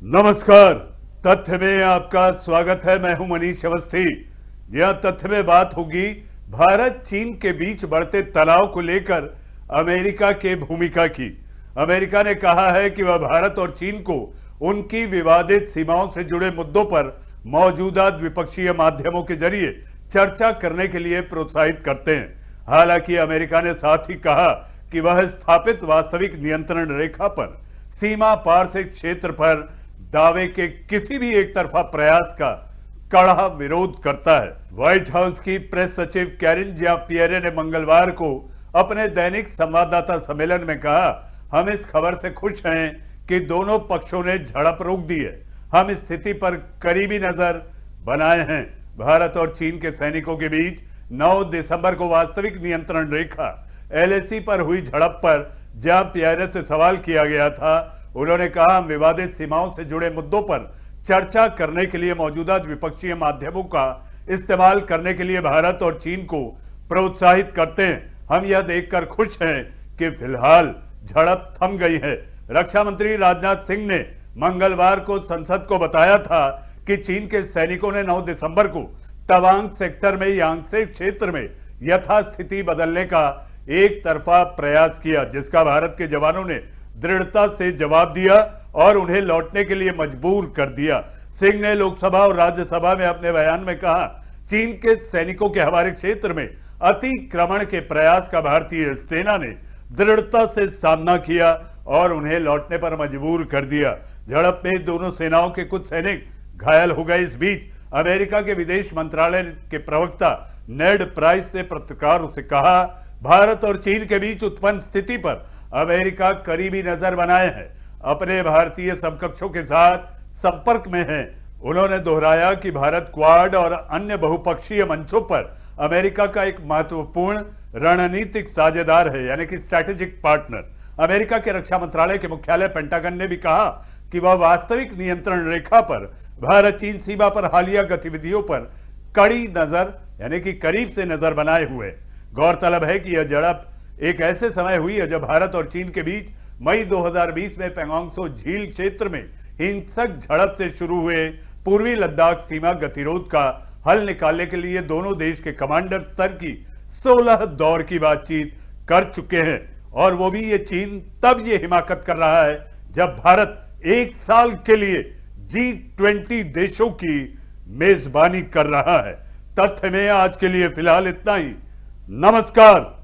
नमस्कार। तथ्य में आपका स्वागत है। मैं हूं मनीष अवस्थी। यह तथ्य में बात होगी भारत चीन के बीच बढ़ते तनाव को लेकर अमेरिका के भूमिका की। अमेरिका ने कहा है कि वह भारत और चीन को उनकी विवादित सीमाओं से जुड़े मुद्दों पर मौजूदा द्विपक्षीय माध्यमों के जरिए चर्चा करने के लिए प्रोत्साहित करते हैं। हालांकि अमेरिका ने साथ ही कहा कि वह स्थापित वास्तविक नियंत्रण रेखा पर सीमा पार से क्षेत्र पर दावे के किसी भी एक तरफा प्रयास का कड़ा विरोध करता है। व्हाइट हाउस की प्रेस सचिव कैरिन जेन पियरे ने मंगलवार को अपने दैनिक संवाददाता सम्मेलन में कहा, हम इस खबर से खुश हैं कि दोनों पक्षों ने झड़प रोक दी है। हम स्थिति पर करीबी नजर बनाए हैं। भारत और चीन के सैनिकों के बीच 9 दिसंबर को वास्तविक नियंत्रण रेखा एलएसी पर हुई झड़प पर जेन पियरे से सवाल किया गया था। उन्होंने कहा, हम विवादित सीमाओं से जुड़े मुद्दों पर चर्चा करने के लिए मौजूदा द्विपक्षीय माध्यमों का इस्तेमाल करने के लिए भारत और चीन को प्रोत्साहित करते हैं। हम यह देखकर खुश हैं कि फिलहाल झड़प थम गई है। रक्षा मंत्री राजनाथ सिंह ने मंगलवार को संसद को बताया था कि चीन के सैनिकों ने 9 दिसंबर को तवांग सेक्टर में यांगसे क्षेत्र में यथास्थिति बदलने का एक तरफा प्रयास किया, जिसका भारत के जवानों ने दृढ़ता से जवाब दिया और उन्हें लौटने के लिए मजबूर कर दिया। सिंह ने लोकसभा और राज्यसभा में अपने बयान में कहा, चीन के सैनिकों के हमारे क्षेत्र में अतिक्रमण के प्रयास का भारतीय सेना ने दृढ़ता से सामना किया और उन्हें लौटने पर मजबूर कर दिया। झड़प में दोनों सेनाओं के कुछ सैनिक घायल हो गए। इस बीच अमेरिका के विदेश मंत्रालय के प्रवक्ता नेड प्राइस ने पत्रकारों से कहा, भारत और चीन के बीच उत्पन्न स्थिति पर अमेरिका करीबी नजर बनाए है, अपने भारतीय समकक्षों के साथ संपर्क में है। उन्होंने दोहराया कि भारत क्वाड और अन्य बहुपक्षीय मंचों पर अमेरिका का एक महत्वपूर्ण रणनीतिक साझेदार है, यानी कि स्ट्रैटेजिक पार्टनर। अमेरिका के रक्षा मंत्रालय के मुख्यालय पेंटागन ने भी कहा कि वह वास्तविक नियंत्रण रेखा पर भारत चीन सीमा पर हालिया गतिविधियों पर कड़ी नजर यानी कि करीब से नजर बनाए हुए। गौरतलब है कि यह झड़प एक ऐसे समय हुई है जब भारत और चीन के बीच मई 2020 में पैंगोंग त्सो झील क्षेत्र में हिंसक झड़प से शुरू हुए पूर्वी लद्दाख सीमा गतिरोध का हल निकालने के लिए दोनों देश के कमांडर स्तर की 16 दौर की बातचीत कर चुके हैं। और वो भी ये चीन तब ये हिमाकत कर रहा है जब भारत 1 साल के लिए G20 देशों की मेजबानी कर रहा है। तथ्य में आज के लिए फिलहाल इतना ही। नमस्कार।